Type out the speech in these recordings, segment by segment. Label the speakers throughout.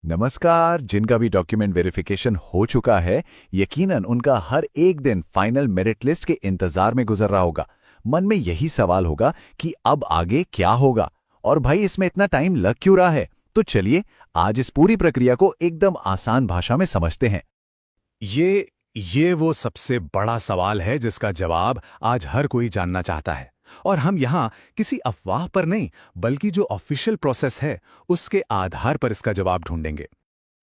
Speaker 1: नमस्कार। जिनका भी डॉक्यूमेंट वेरिफिकेशन हो चुका है, यकीनन उनका हर एक दिन फाइनल मेरिट लिस्ट के इंतजार में गुजर रहा होगा। मन में यही सवाल होगा कि अब आगे क्या होगा और भाई इसमें इतना टाइम लग क्यों रहा है। तो चलिए आज इस पूरी प्रक्रिया को एकदम आसान भाषा में समझते हैं।
Speaker 2: ये वो सबसे बड़ा सवाल है जिसका जवाब आज हर कोई जानना चाहता है। और हम यहाँ किसी अफवाह पर नहीं, बल्कि जो ऑफिशियल प्रोसेस है उसके आधार पर इसका जवाब ढूंढेंगे।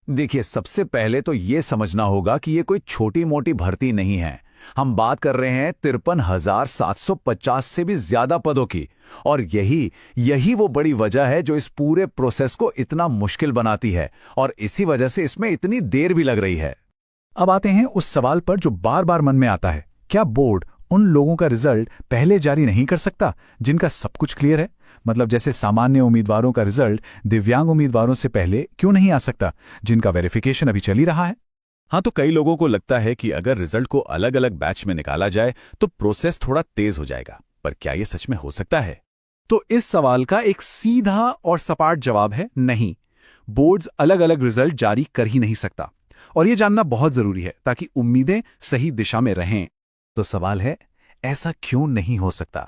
Speaker 1: देखिए, सबसे पहले तो ये समझना होगा कि ये कोई छोटी मोटी भर्ती नहीं है। हम बात कर रहे हैं 53,750 से भी ज्यादा पदों की। और यही वो बड़ी वजह है जो इस पूरे प्रोसेस को इतना मुश्किल बनाती है और इसी वजह से इसमें इतनी देर भी लग रही है।
Speaker 3: अब आते हैं उस सवाल पर जो बार बार मन में आता है, क्या बोर्ड उन लोगों का रिजल्ट पहले जारी नहीं कर सकता जिनका सब कुछ क्लियर है? मतलब जैसे सामान्य उम्मीदवारों का रिजल्ट दिव्यांग उम्मीदवारों से पहले क्यों नहीं आ सकता, जिनका वेरिफिकेशन अभी चल ही रहा है?
Speaker 2: हाँ, तो कई लोगों को लगता है कि अगर रिजल्ट को अलग अलग बैच में निकाला जाए तो प्रोसेस थोड़ा तेज हो जाएगा। पर क्या ये सच में हो सकता है?
Speaker 3: तो इस सवाल का एक सीधा और सपाट जवाब है नहीं। बोर्ड्स अलग अलग रिजल्ट जारी कर ही नहीं सकता और ये जानना बहुत जरूरी है ताकि उम्मीदें सही दिशा में रहें।
Speaker 2: तो सवाल है, ऐसा क्यों नहीं हो सकता?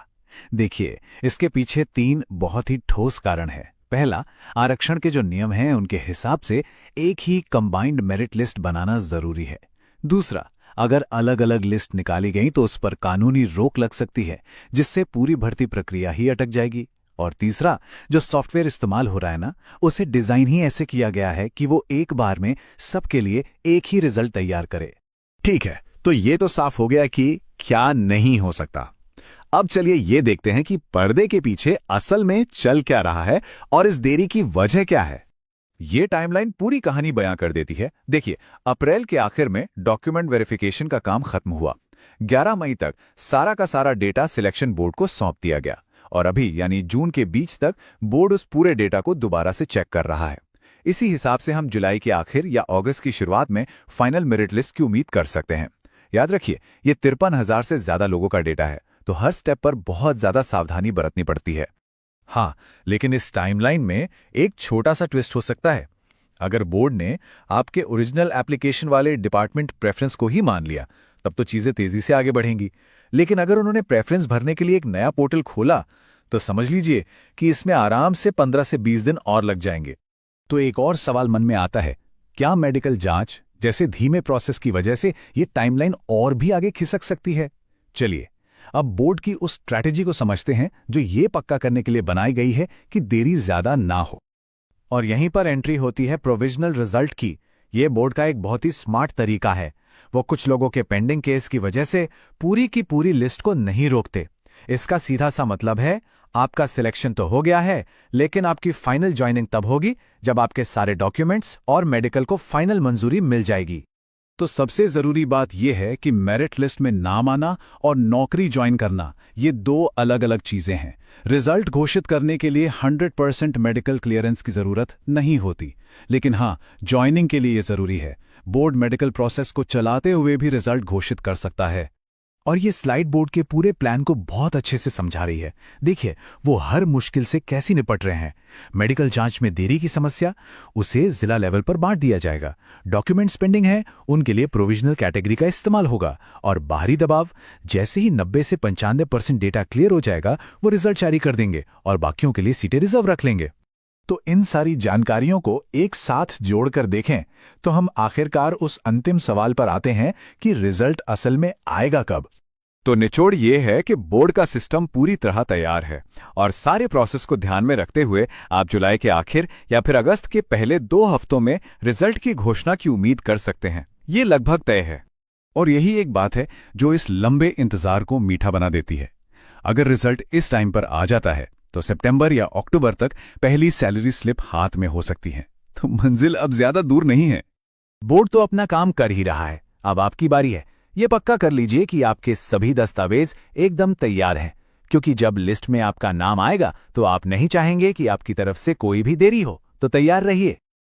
Speaker 2: देखिए, इसके पीछे 3 बहुत ही ठोस कारण हैं। पहला, आरक्षण के जो नियम हैं उनके हिसाब से एक ही कंबाइंड मेरिट लिस्ट बनाना जरूरी है। दूसरा, अगर अलग अलग लिस्ट निकाली गई तो उस पर कानूनी रोक लग सकती है, जिससे पूरी भर्ती प्रक्रिया ही अटक जाएगी। और तीसरा, जो सॉफ्टवेयर इस्तेमाल हो रहा है ना, उसे डिजाइन ही ऐसे किया गया है कि वो एक बार में सबके लिए एक ही रिजल्ट तैयार करे। ठीक है, तो ये तो साफ हो गया कि क्या नहीं हो सकता। अब चलिए ये देखते हैं कि पर्दे के पीछे असल में चल क्या रहा है और इस देरी की वजह क्या है।
Speaker 1: ये टाइमलाइन पूरी कहानी बयां कर देती है। देखिए, अप्रैल के आखिर में डॉक्यूमेंट वेरिफिकेशन का काम खत्म हुआ। 11 मई तक सारा का सारा डेटा सिलेक्शन बोर्ड को सौंप दिया गया और अभी यानी जून के बीच तक बोर्ड उस पूरे डेटा को दोबारा से चेक कर रहा है। इसी हिसाब से हम जुलाई के आखिर या अगस्त की शुरुआत में फाइनल मेरिट लिस्ट की उम्मीद कर सकते हैं। याद रखिए, ये 53,000 से ज्यादा लोगों का डेटा है, तो हर स्टेप पर बहुत ज्यादा सावधानी बरतनी पड़ती है।
Speaker 2: हाँ, लेकिन इस टाइमलाइन में एक छोटा सा ट्विस्ट हो सकता है। अगर बोर्ड ने आपके ओरिजिनल एप्लीकेशन वाले डिपार्टमेंट प्रेफरेंस को ही मान लिया, तब तो चीजें तेजी से आगे बढ़ेंगी। लेकिन अगर उन्होंने प्रेफरेंस भरने के लिए एक नया पोर्टल खोला, तो समझ लीजिए कि इसमें आराम से 15 से 20 दिन और लग जाएंगे।
Speaker 3: तो एक और सवाल मन में आता है, क्या मेडिकल जांच जैसे धीमे प्रोसेस की वजह से ये टाइमलाइन और भी आगे खिसक सकती है? चलिए अब बोर्ड की उस स्ट्रैटेजी को समझते हैं जो ये पक्का करने के लिए बनाई गई है कि देरी ज्यादा ना हो। और यहीं पर एंट्री होती है प्रोविजनल रिजल्ट की। ये बोर्ड का एक बहुत ही स्मार्ट तरीका है। वो कुछ लोगों के पेंडिंग केस की वजह से पूरी की पूरी लिस्ट को नहीं रोकते। इसका सीधा सा मतलब है, आपका सिलेक्शन तो हो गया है, लेकिन आपकी फाइनल ज्वाइनिंग तब होगी जब आपके सारे डॉक्यूमेंट्स और मेडिकल को फाइनल मंजूरी मिल जाएगी।
Speaker 2: तो सबसे जरूरी बात यह है कि मेरिट लिस्ट में नाम आना और नौकरी ज्वाइन करना, ये 2 अलग अलग चीजें हैं। रिजल्ट घोषित करने के लिए 100% मेडिकल क्लियरेंस की जरूरत नहीं होती, लेकिन हाँ, ज्वाइनिंग के लिए ये जरूरी है। बोर्ड मेडिकल प्रोसेस को चलाते हुए भी रिजल्ट घोषित कर सकता है।
Speaker 3: और ये स्लाइड बोर्ड के पूरे प्लान को बहुत अच्छे से समझा रही है। देखिए, वो हर मुश्किल से कैसे निपट रहे हैं। मेडिकल जांच में देरी की समस्या, उसे जिला लेवल पर बांट दिया जाएगा। डॉक्यूमेंट्स पेंडिंग है, उनके लिए प्रोविजनल कैटेगरी का इस्तेमाल होगा। और बाहरी दबाव, जैसे ही 90 से 95% डेटा क्लियर हो जाएगा, वो रिजल्ट जारी कर देंगे और बाकियों के लिए सीटें रिजर्व रख लेंगे।
Speaker 2: तो इन सारी जानकारियों को एक साथ जोड़कर देखें तो हम आखिरकार उस अंतिम सवाल पर आते हैं कि रिजल्ट असल में आएगा कब। तो निचोड़ ये है कि बोर्ड का सिस्टम पूरी तरह तैयार है और सारे प्रोसेस को ध्यान में रखते हुए आप जुलाई के आखिर या फिर अगस्त के पहले 2 हफ्तों में रिजल्ट की घोषणा की उम्मीद कर सकते हैं। ये लगभग तय है। और यही एक बात है जो इस लंबे इंतजार को मीठा बना देती है। अगर रिजल्ट इस टाइम पर आ जाता है तो सितंबर या अक्टूबर तक पहली सैलरी स्लिप हाथ में हो सकती है। तो मंजिल अब ज्यादा दूर नहीं है।
Speaker 3: बोर्ड तो अपना काम कर ही रहा है, अब आपकी बारी है। ये पक्का कर लीजिए कि आपके सभी दस्तावेज एकदम तैयार हैं, क्योंकि जब लिस्ट में आपका नाम आएगा तो आप नहीं चाहेंगे कि आपकी तरफ से कोई भी देरी हो। तो तैयार रहिए।